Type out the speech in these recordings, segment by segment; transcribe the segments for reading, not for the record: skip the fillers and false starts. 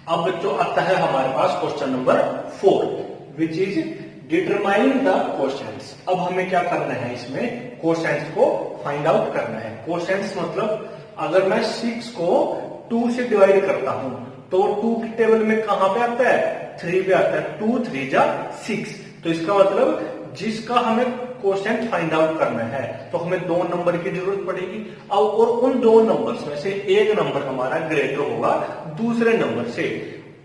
अब बच्चों आता है हमारे पास question number 4 which is determine the quotients. अब हमें क्या करना है, इसमें कोशेंट्स को फाइंड आउट करना है। कोशेंट्स मतलब अगर मैं 6 को 2 से डिवाइड करता हूं तो 2 की टेबल में कहां पे आता है, 3 पे आता है। 2 3 जा 6, तो इसका मतलब जिसका हमें कोशेंट फाइंड आउट करना है तो हमें 2 नंबर की जरूरत पड़ेगी। अब और उन 2 नंबर्स में से एक नंबर हमारा ग्रेटर होगा दूसरे नंबर से।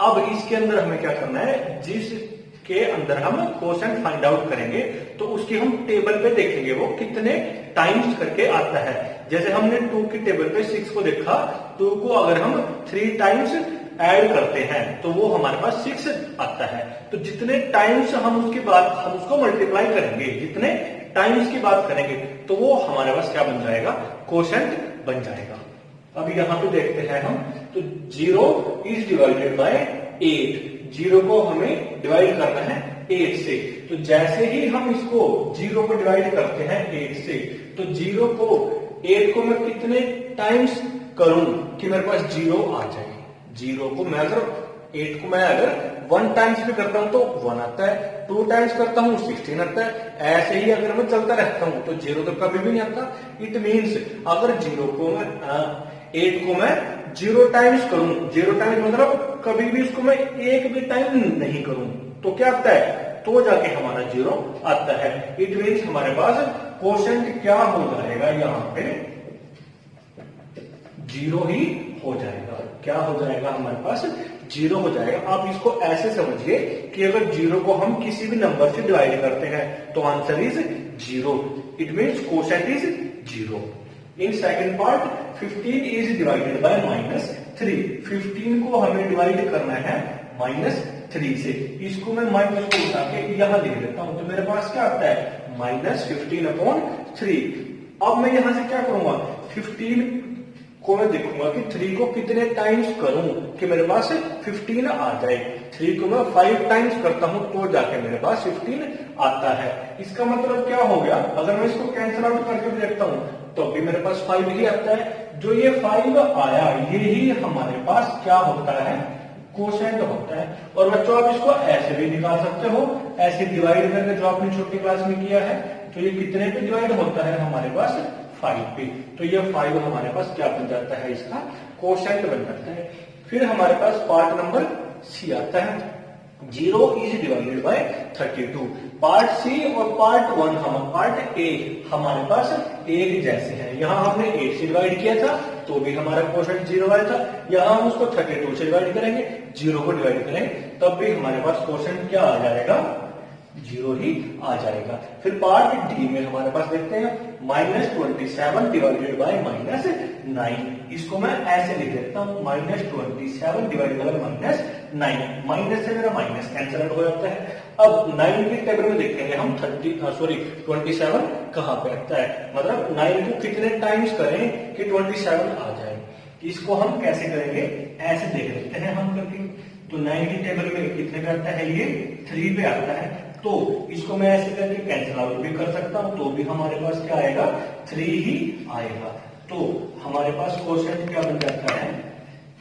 अब इसके अंदर हमें क्या करना है, जिसके अंदर हम कोशेंट फाइंड आउट करेंगे तो उसकी हम टेबल पे देखेंगे वो कितने टाइम्स करके आता है। जैसे हमने 2 की टेबल पे 6 को देखा, 2 को अगर हम 3 टाइम्स ऐड करते हैं तो वो हमारे पास 6 आता है। तो जितने टाइम्स हम उसको मल्टीप्लाई करेंगे, जितने टाइम्स की बात करेंगे तो वो हमारे पास क्या बन जाएगा, कोशेंट बन जाएगा। अब यहां पे देखते हैं हम, तो 0 इज डिवाइडेड बाय 8। 0 को हमें डिवाइड करना है 8 से। तो जैसे ही हम इसको 0 को डिवाइड करते हैं 8 से, तो 8 को मैं कितने टाइम्स करूं कि मेरे पास 0 आ जाए। 0 को मैं अगर 8 को मैं अगर 1 टाइम्स भी करता हूं तो 1 आता है, 2 टाइम्स करता हूं 16 आता है। ऐसे ही अगर मैं चलता रहता हूं तो 0 तो कभी भी नहीं आता। इट मीन्स अगर 8 को मैं 0 टाइम्स करूं, 0 टाइम्स मतलब कभी भी इसको मैं एक भी टाइम नहीं करूं तो क्या आता है, तो जाके हमारा 0 आता है। इट मीन्स हमारे पास कोशेंट क्या हो जाएगा, यहां पे 0 ही हो जाएगा। क्या हो जाएगा, हमारे पास 0 हो जाएगा। आप इसको ऐसे समझिए कि अगर 0 को हम किसी भी नंबर से डिवाइड करते हैं तो answer is 0। It means quotient is 0। In second part 15 is divided bye -3। 15 को हमें डिवाइड करना है -3 से। इसको मैं माइनस को उठा के यहां लिख देता हूं तो मेरे पास क्या आता है, -15/3। अब मैं यहां से क्या करूंगा, 15 को मैं देखूंगा कि 3 को कितने टाइम्स करूं कि मेरे पास 15 आ जाए। 3 को मैं 5 टाइम्स करता हूं तो जाके मेरे पास 15 आता है। इसका मतलब क्या हो गया, अगर मैं इसको कैंसिल आउट करके भी देखता हूं तो भी मेरे पास 5 ही आता है। जो ये 5 आया यही हमारे पास क्या होता है, कोशेंट होता है। और बच्चों आप इसको ऐसे भी निकाल सकते हो, ऐसे डिवाइड करके जो आपने छोटी क्लास में किया है। तो ये कितने पे डिवाइड होता है, हमारे पास 5 पे। तो ये 5 हमारे पास क्या बन जाता है, इसका कोशेंट बन जाता है। फिर हमारे पास पार्ट नंबर सी आता है, 0 is divided by 32। Part c और पार्ट ए हमारे पास एक जैसे हैं। यहां हमने 8 से डिवाइड किया था तो भी हमारा कोशेंट 0 आया था। यहां हम उसको 32 से डिवाइड करेंगे, 0 को डिवाइड करेंगे तब भी हमारे पास कोशेंट क्या आ जाएगा, 0 ही आ जाएगा। फिर पार्ट डी में हमारे पास देखते हैं -27 डिवाइडेड बाय -9। इसको मैं ऐसे लिख देता हूं, -27 डिवाइडेड बाय -9। माइनस से मेरा माइनस कैंसिल आउट हो जाता है। अब 9 की टेबल में देखेंगे हम 27 कहां पे आता है, मतलब 9 को कितने टाइम्स करें कि 27 आ जाए। इसको हम कैसे करेंगे, ऐसे देख लेते हैं हम करके। तो 9 की टेबल में कितने पे आता है, ये 3 पे आता है। तो इसको मैं ऐसे करके कैंसिल आउट भी कर सकता हूं तो भी हमारे पास क्या आएगा, 3 ही आएगा। तो हमारे पास कोशेंट क्या बन जाता है,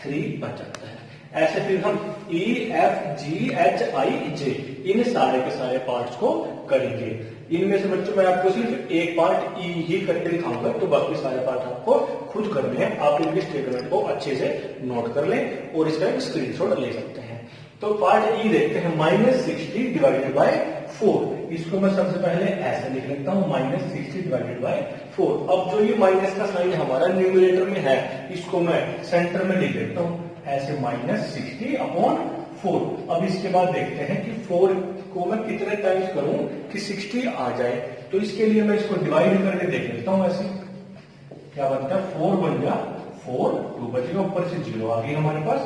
3 बन जाता है। ऐसे फिर हम E, F, G, H, I, J इन सारे के सारे पार्ट्स को करेंगे। इनमें से बच्चों मैं आपको सिर्फ एक पार्ट E ही करके दिखाऊंगा, तो बाकी सारे पार्ट आपको खुद करने हैं। आप इनके स्टेटमेंट को अच्छे से नोट कर लें और इसका एक स्क्रीनशॉट ले सकते हैं। तो पार्ट ई देखते हैं, -60 डिवाइडेड बाय 4। इसको मैं सबसे पहले ऐसे लिख लेता हूं, -60 डिवाइडेड बाय 4। अब जो ये माइनस का साइन हमारा न्यूमरेटर में है इसको मैं सेंटर में लिख लेता हूं ऐसे, -60/4। अब इसके बाद देखते हैं कि 4 को मैं कितने टाइम्स करूं कि 60 आ जाए। तो इसके लिए मैं इसको डिवाइड करके देख लेता हूं। ऐसे क्या बनता है, 4 बन गया, 4 2 बचेगा, ऊपर से 0 आ गई हमारे पास,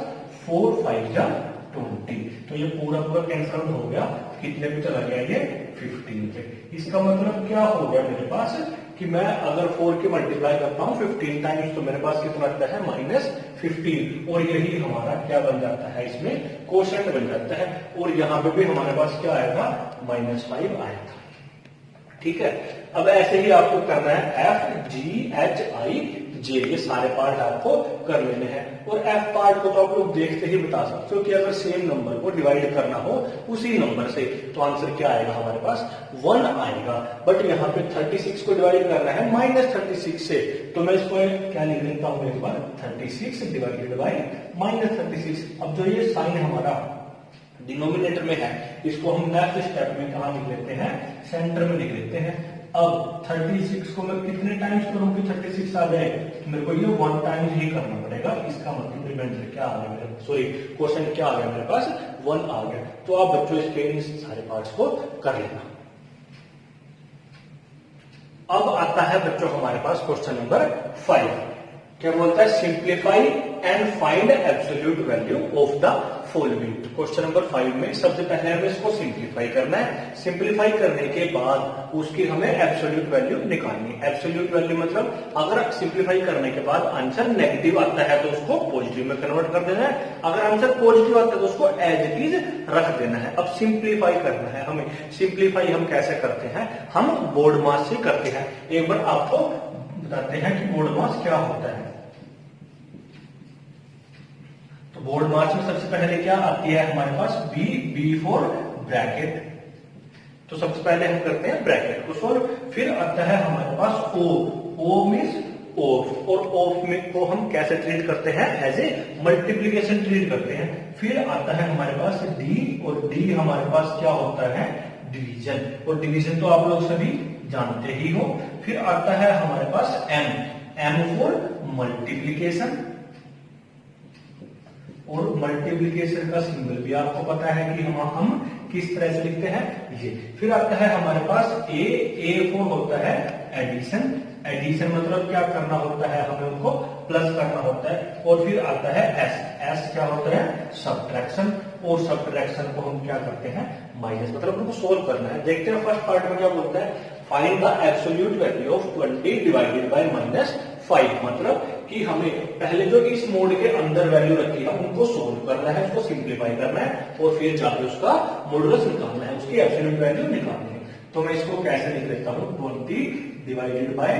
4 5 जा 20। तो ये पूरा कैंसिल आउट हो गया, कितने पे चला गया, ये 15 पे। इसका मतलब क्या हो गया मेरे पास कि मैं अगर 4 की मल्टीप्लाई करता हूं 15 टाइम्स तो मेरे पास कितना आता है, -15। और यही हमारा क्या बन जाता है, इसमें कोशेंट बन जाता है। और यहां पे भी हमारे पास क्या आएगा, -5 आएगा। ठीक है, अब ऐसे ही आपको करना है F, G, H, I, जे, ये सारे पार्ट आपको कर लेने हैं। और एफ पार्ट को तो आप लोग देखते ही बता सकते हो कि अगर सेम नंबर को डिवाइड करना हो उसी नंबर से तो आंसर क्या आएगा हमारे पास 1 आएगा। बट यहाँ पे 36 को डिवाइड करना है -36 से, तो मैं इसको क्या लिख लेता हूँ एक बार 36 डिवाइडेड बाय -36। अब जो ये साइन हमारा डिनोमिनेटर में है इसको हम नेक्स्ट स्टेप में कहा लिख लेते हैं, सेंटर में लिख लेते हैं। अब 36 को मैं कितने टाइम्स करूं कि 36 आ जाए, तो मेरे को ये 1 टाइम्स ही करना पड़ेगा। इसका मतलब रिमाइंडर क्या आ गया मेरे, सॉरी क्वेश्चन क्या आ गया मेरे पास 1 आ गया। तो आप बच्चों इसके इन सारे पार्ट्स को कर लेना। अब आता है बच्चों हमारे पास क्वेश्चन नंबर 5। क्या बोलता है, simplify and find absolute value of the following. Question number 5 में सबसे पहले हमें इसको सिंप्लीफाई करना है। सिंप्लीफाई करने के बाद उसकी हमें एब्सोल्यूट वैल्यू निकालनी है। एब्सोल्यूट वैल्यू मतलब अगर सिंप्लीफाई करने के बाद आंसर नेगेटिव आता है तो उसको पॉजिटिव में कन्वर्ट कर देना है, अगर आंसर पॉजिटिव आता है तो उसको एज इट इज रख देना है। अब सिंप्लीफाई करना है हमें। सिंप्लीफाई हम कैसे करते हैं, हम बोर्ड मास से करते हैं। एक बार आपको बताते हैं कि बोर्ड मास क्या होता है। तो बोर्ड मास में सबसे पहले क्या आती है हमारे पास बी फॉर ब्रैकेट। तो सबसे पहले हम करते हैं ब्रैकेट को सॉल्व। फिर आता है हमारे पास ओ मींस ऑफ, और ऑफ में को हम कैसे ट्रीट करते हैं, एज ए मल्टीप्लीकेशन ट्रीट करते हैं। फिर आता है हमारे पास डी, और डी हमारे पास क्या होता है, डिवीजन, और डिवीजन तो आप लोग सभी जानते ही हो। फिर आता है हमारे पास एम फॉर मल्टीप्लीकेशन, और मल्टीप्लीकेशन का सिंबल भी आपको पता है कि हम किस तरह से लिखते हैं, ये। फिर आता है हमारे पास ए फॉर होता है एडिशन। एडिशन मतलब क्या करना होता है, हमें उनको प्लस करना होता है। और फिर आता है एस क्या होता है, सब्ट्रैक्शन, और सब्ट्रैक्शन को हम क्या करते हैं, माइनस, मतलब उनको सोल्व करना है। देखते हैं फर्स्ट पार्ट में क्या बोलता है, find the absolute value of 20 divided by -5। मतलब कि हमें पहले जो इस मोड के अंदर वैल्यू रखी है उनको सोल्व करना है, उसको सिंप्लीफाई करना है, और फिर जाके उसका मॉडुलस निकालना है, उसकी एब्सोल्यूट वैल्यू निकालनी है। तो मैं इसको कैसे लिख लेता हूं, 20 डिवाइडेड बाय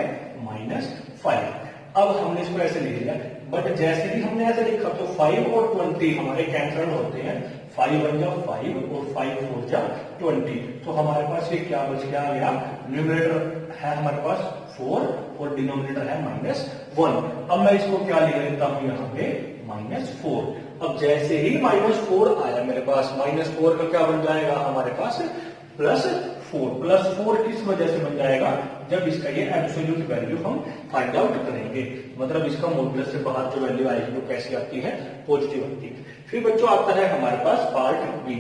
-5। अब हमने इसको ऐसे लिख लिया, बट जैसे ही हमने ऐसे लिखा तो 5 और 20 हमारे कैंसल होते हैं। 5 बन जा 5 और 5 4 जा 20। तो हमारे पास ये क्या बच गया, न्यूमरेटर है हमारे पास 4 और डिनोमिनेटर है -1। अब मैं इसको क्या लिख लेता हूं यहाँ पे -4। अब जैसे ही -4 आया मेरे पास, -4 का क्या बन जाएगा हमारे पास +4। +4 किस वजह से बन जाएगा, जब इसका ये एब्सोल्यूट वैल्यू हम फाइंड आउट करेंगे, मतलब इसका मॉडुलस से बाहर जो वैल्यू आएगी वो कैसी आती है, पॉजिटिव आती है। फिर बच्चों आता है हमारे पास part b,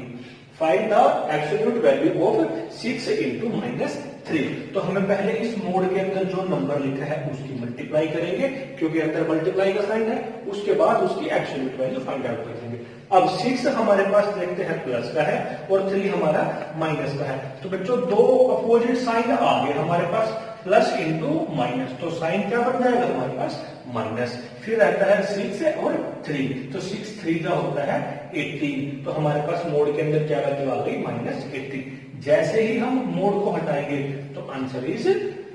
find the absolute value of 6 into -3। तो हमें पहले इस मोड के अंदर जो नंबर लिखा है उसकी मल्टीप्लाई करेंगे, क्योंकि अंदर मल्टीप्लाई का साइन है, उसके बाद उसकी एब्सोल्यूट वैल्यू फाइंड आउट करेंगे। अब 6 हमारे पास देखते हैं प्लस का है और 3 हमारा माइनस का है। तो बच्चों दो अपोजिट साइन आ गए हमारे पास, प्लस इंटू माइनस, तो साइन क्या बन जाएगा हमारे पास माइनस। फिर रहता है 6 और 3, तो 6 3 का होता है 18। तो हमारे पास मोड के अंदर क्या वैल्यू आ गई, -18। जैसे ही हम मोड को हटाएंगे तो आंसर इज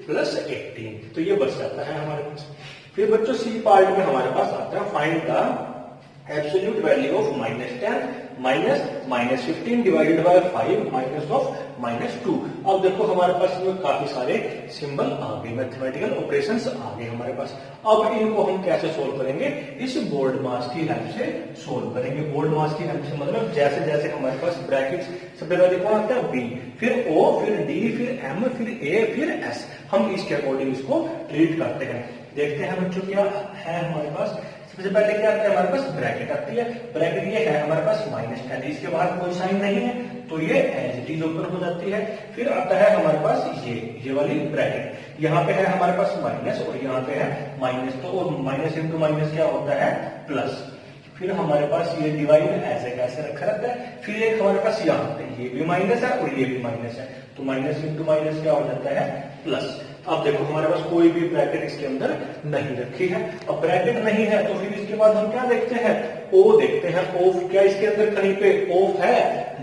+18। तो ये बच जाता है हमारे पास। फिर बच्चों सी पार्ट में हमारे पास आता है find the absolute value of -10 -15 divided by 5 minus of -2। अब देखो हमारे पास इसमें काफी सारे सिंबल आ गए, मैथमेटिकल ऑपरेशंस आ गए हमारे पास। अब इनको हम कैसे सोल्व करेंगे, इस बोर्ड मास की हेल्प से सोल्व करेंगे। बोर्ड मास की हेल्प से मतलब जैसे जैसे हमारे पास ब्रैकेट्स, सबसे पहले कौन आता है, बी, फिर ओ, फिर डी, फिर एम, फिर ए, फिर एस। हम इसके अकॉर्डिंग इसको ट्रीट करते हैं। देखते हैं बच्चों क्या है हमारे पास। सबसे पहले क्या आता है हमारे पास, ब्रैकेट आती है। ब्रैकेट ये है हमारे पास -10, इसके बाद कोई साइन नहीं है तो ये एज इट इज ऊपर हो जाती है। फिर आता है हमारे पास ये वाली ब्रैकेट, यहाँ पे है हमारे पास माइनस और यहाँ पे है माइनस, तो माइनस इंटू माइनस क्या होता है, प्लस। फिर हमारे पास ये डिवाइड ऐसे कैसे रखा रहता है। फिर एक हमारे पास यहाँ पे ये भी माइनस है और ये भी माइनस है, तो माइनस इंटू माइनस क्या हो जाता है, प्लस। अब देखो हमारे पास कोई भी ब्रैकेट इसके अंदर नहीं रखी है। अब ब्रैकेट नहीं है तो फिर इसके बाद हम क्या देखते हैं, ओ देखते हैं, ऑफ क्या इसके अंदर कहीं पे ऑफ है?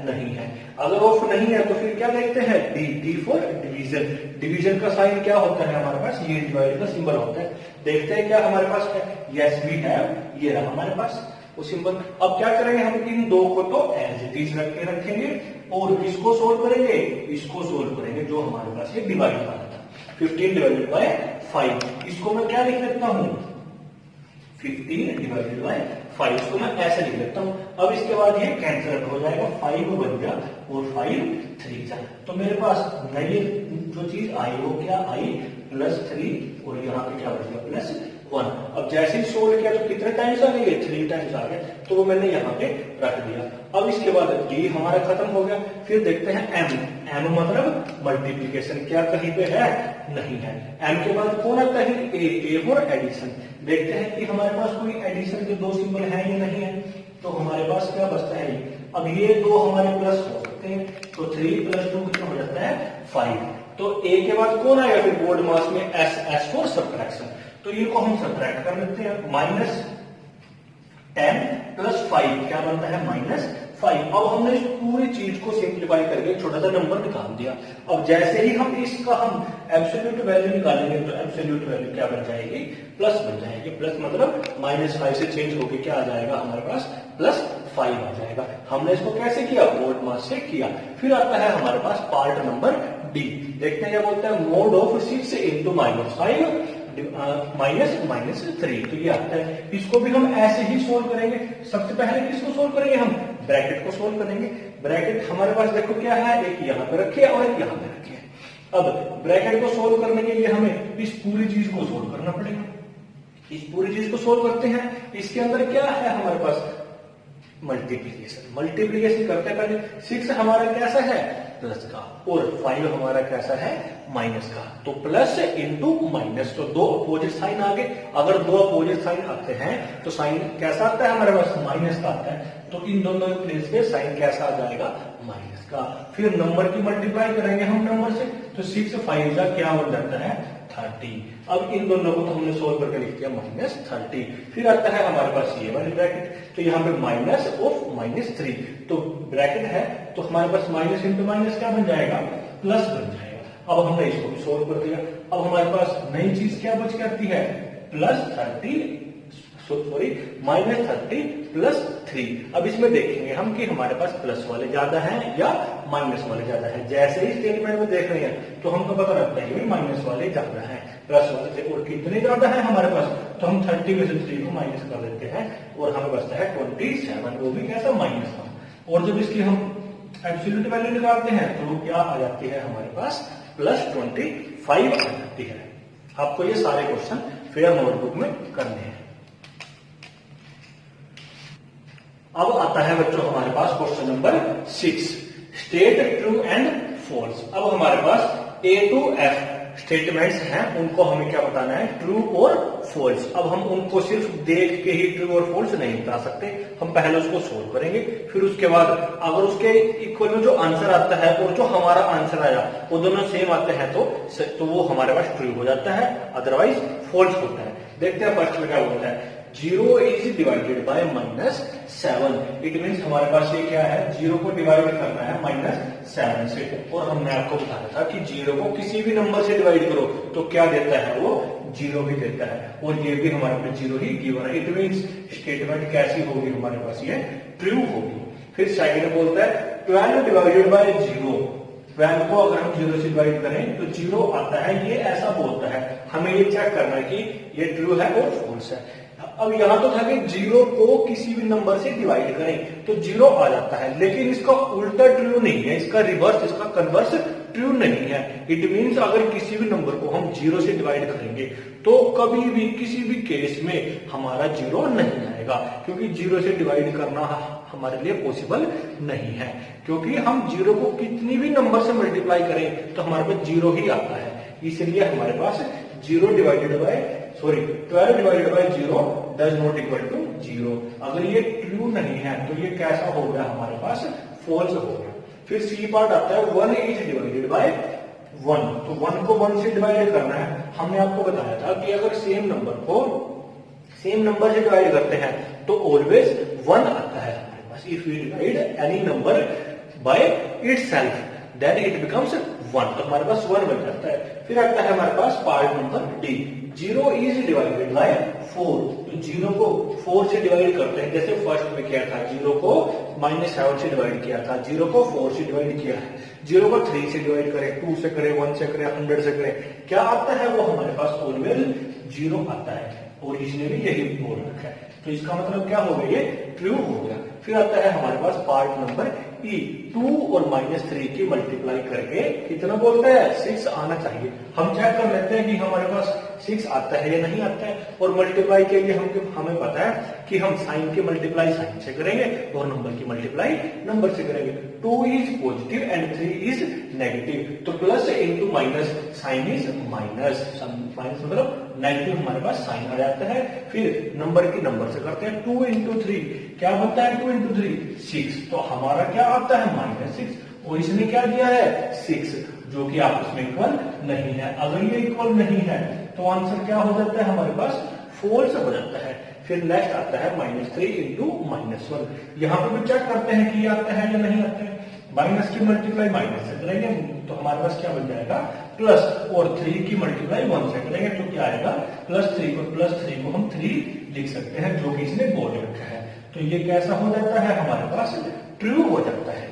नहीं है। अगर ऑफ नहीं है तो फिर क्या देखते हैं? D, D for division. Division का साइन क्या होता है हमारे पास? ये डिवाइड का सिंबल होता है। देखते हैं क्या हमारे पास है? यस वी हैव, ये रहा हमारे पास वो सिंबल। अब क्या करेंगे हम? इन दो को तो एज इट इज रख के रखेंगे और इसको सोल्व करेंगे, इसको सोल्व करेंगे, जो हमारे पास ये डिवाइड वाला था 15 डिवाइडेड बाय 5। इसको मैं क्या लिख लेता हूं? 15 डिवाइडेड बाय 5, इसको मैं ऐसे लिख लेता हूं। अब इसके बाद ये कैंसिल हो जाएगा, 5 बन गया और 5 3 जा। तो मेरे पास नई जो चीज आई वो क्या आई? +3 और यहाँ पे क्या बच गया? +1। अब जैसे ही सोल्व किया तो कितने टाइम्स आ गए? 3 टाइम्स आ गए, तो वो मैंने यहाँ पे रख दिया। अब इसके बाद डी हमारा खत्म हो गया। फिर देखते हैं एम। एम मतलब मल्टीप्लीकेशन, क्या कहीं पे है? नहीं है। एम के बाद कौन आता है? A for addition. देखते हैं कि हमारे पास कोई एडिशन के दो सिंबल है या नहीं है। तो हमारे पास क्या बचता है? अब ये दो हमारे प्लस हो सकते हैं, तो 3 + 2 कितना हो जाता है? 5। तो ए के बाद कौन आएगा फिर बोर्ड मास में? S, S for subtraction. तो ये को हम सब्ट्रैक्ट कर लेते हैं। -10 + 5 क्या बनता है? -5। अब हमने इस पूरी चीज को सिंप्लीफाई करके एक छोटा सा नंबर निकाल दिया। अब जैसे ही हम इसका हम एब्सोल्यूट वैल्यू निकालेंगे तो एब्सोल्यूट वैल्यू क्या बन जाएगी? प्लस बन जाएगी। प्लस मतलब -5 से चेंज होके क्या आ जाएगा हमारे पास? +5 आ जाएगा। हमने इसको कैसे किया? बोर्ड मास से किया। फिर आता है हमारे पास पार्ट नंबर डी। देखते हैं क्या बोलता है? Mode of 6 × -5 -3। तो ये आता है। इसको भी हम ऐसे ही सोल्व करेंगे। सबसे पहले किसको सोल्व करेंगे हम? ब्रैकेट को सोल्व करेंगे। ब्रैकेट हमारे पास देखो क्या है? एक यहाँ पे रखिए और एक यहाँ पे रखिए। अब ब्रैकेट को सोल्व करने के लिए हमें इस पूरी चीज को सोल्व करना पड़ेगा। इस पूरी चीज को सोल्व करते हैं। इसके अंदर क्या है हमारे पास? मल्टीप्लीकेशन। मल्टीप्लीकेशन करते हैं पहले। 6 हमारा कैसा है? प्लस का, और 5 हमारा कैसा है? माइनस का। तो प्लस इंटू माइनस, तो दो अपोजिट साइन आ गए। अगर दो अपोजिट साइन आते हैं तो साइन कैसा आता है हमारे पास? माइनस का आता है। तो इन दोनों प्लेस पे साइन कैसा आ जाएगा? माइनस का। फिर नंबर की मल्टीप्लाई करेंगे हम नंबर से, तो 6 × 5 क्या बन जाता है? 30। अब इन दोनों को तो हमने सोल्व करके लिख दिया -30। फिर आता है हमारे पास ये वाली ब्रैकेट, तो यहाँ पे माइनस ऑफ -3। तो ब्रैकेट है तो हमारे पास माइनस इंटू माइनस क्या बन जाएगा? प्लस बन जाएगा। अब हमने इसको भी सोल्व कर दिया। अब हमारे पास नई चीज क्या बच जाती है? +30 सॉरी -30 + 3। अब इसमें देखेंगे हम कि हमारे पास प्लस वाले ज्यादा हैं या माइनस वाले ज्यादा हैं। जैसे ही स्टेटमेंट में देख रहे हैं तो हमको पता लगता है कि माइनस वाले ज्यादा हैं प्लस वाले से। और कितने ज्यादा है हमारे पास? तो हम 30 में से 3 को माइनस कर देते हैं और हमें बचता है 27, वो भी कैसा? माइनस का। और जब इसकी हम एब्सोल्यूट वैल्यू निकालते हैं तो वो क्या आ जाती है हमारे पास? +25 आ जाती है। आपको ये सारे क्वेश्चन फेयर नोटबुक में करने हैं। अब आता है बच्चों हमारे पास question number 6, state true and false. अब हमारे पास A to F स्टेटमेंट्स हैं, उनको हमें क्या बताना है? ट्रू और फॉल्स। अब हम उनको सिर्फ देख के ही ट्रू और फॉल्स नहीं बता सकते। हम पहले उसको सोल्व करेंगे, फिर उसके बाद अगर उसके इक्वल में जो आंसर आता है और जो हमारा आंसर आया वो दोनों सेम आते हैं तो वो हमारे पास ट्रू हो जाता है, अदरवाइज फॉल्स होता है। देखते हैं फर्स्ट में क्या बोलता है? 0 is divided by -7। It means हमारे पास ये क्या है? 0 को डिवाइड करना है -7 से। और हमने आपको बताया था कि 0 को किसी भी नंबर से डिवाइड करो तो क्या देता है? वो 0 ही देता है। और ये भी हमारे पास 0 ही गिवन है। इट मीन्स स्टेटमेंट कैसी होगी हमारे पास? ये ट्रू होगी। फिर सेकंड बोलता है 12 डिवाइडेड बाय 0। 12 को अगर हम 0 से डिवाइड करें तो 0 आता है। ये ऐसा बोलता है, हमें ये चेक करना है कि ये ट्रू है और फॉल्स है। अब यहां तो था कि 0 को किसी भी नंबर से डिवाइड करें तो 0 आ जाता है, लेकिन इसका उल्टा ट्रू नहीं है, इसका रिवर्स, इसका कन्वर्स ट्रू नहीं है। इट मीन्स अगर किसी भी नंबर को हम 0 से डिवाइड करेंगे तो कभी भी किसी भी केस में हमारा 0 नहीं आएगा, क्योंकि 0 से डिवाइड करना हमारे लिए पॉसिबल नहीं है। क्योंकि हम 0 को कितनी भी नंबर से मल्टीप्लाई करें तो हमारे पास 0 ही आता है। इसलिए हमारे पास 12 divided by 0 does not equal to 0। अगर ये ट्रू नहीं है तो ये कैसा हो गया हमारे पास? फॉल्स हो गया। फिर सी पार्ट आता है 1 is डिवाइडेड बाय 1। तो 1 को 1 से डिवाइड करना है। हमने आपको बताया था कि अगर सेम नंबर से डिवाइड करते हैं तो ऑलवेज 1 आता है हमारे पास। If we divide any number by itself then it becomes 1, तो हमारे पास 1 बन जाता है। फिर आता है हमारे पास part number d, 0 is divided by 4, तो 0 को 4 से डिवाइड करते हैं, जैसे फर्स्ट में किया था, 0 को -7 से डिवाइड किया था, 0 को 4 से डिवाइड किया है, 0 को 3 से डिवाइड करें, 2 से करें, 1 से करें, 100 से करें, क्या आता है वो हमारे पास ऑलवेज 0 आता है। ओरिजिनली यही बोल रखा है, तो इसका मतलब क्या हो गया, ये ट्रू हो गया। फिर आता है हमारे पास पार्ट नंबर ई, 2 और -3 की मल्टीप्लाई करके कितना बोलता है, 6 आना चाहिए। हम चेक कर लेते हैं कि हमारे पास 6 आता है या नहीं आता है, और मल्टीप्लाई के लिए हमें पता है कि हम साइन की मल्टीप्लाई साइन से करेंगे और नंबर की मल्टीप्लाई नंबर से करेंगे। 2 is positive and 3 is negative, तो plus into minus, sign is minus, minus मतलब नेगेटिव हमारे पास साइन आ जाता है। फिर नंबर की नंबर से करते हैं, 2 इंटू 3 क्या बनता है, 2 इंटू 3 6, तो हमारा क्या आता है -6, और इसने क्या दिया है 6, जो कि आपस में इक्वल नहीं है। अगर ये इक्वल नहीं है तो आंसर क्या हो जाता है हमारे पास, फॉल्स हो जाता है। फिर नेक्स्ट आता है -3 इंटू -1, यहाँ पे भी चेक करते हैं कि ये आता है या नहीं आता है। माइनस की मल्टीप्लाई माइनस से करेंगे तो हमारे पास क्या बन जाएगा, प्लस, और 3 की मल्टीप्लाई 1 से करेंगे तो क्या आएगा, +3 को हम 3 लिख सकते हैं, जो कि इसने बोल रखा है। तो ये कैसा हो जाता है हमारे पास, ट्रू हो जाता है।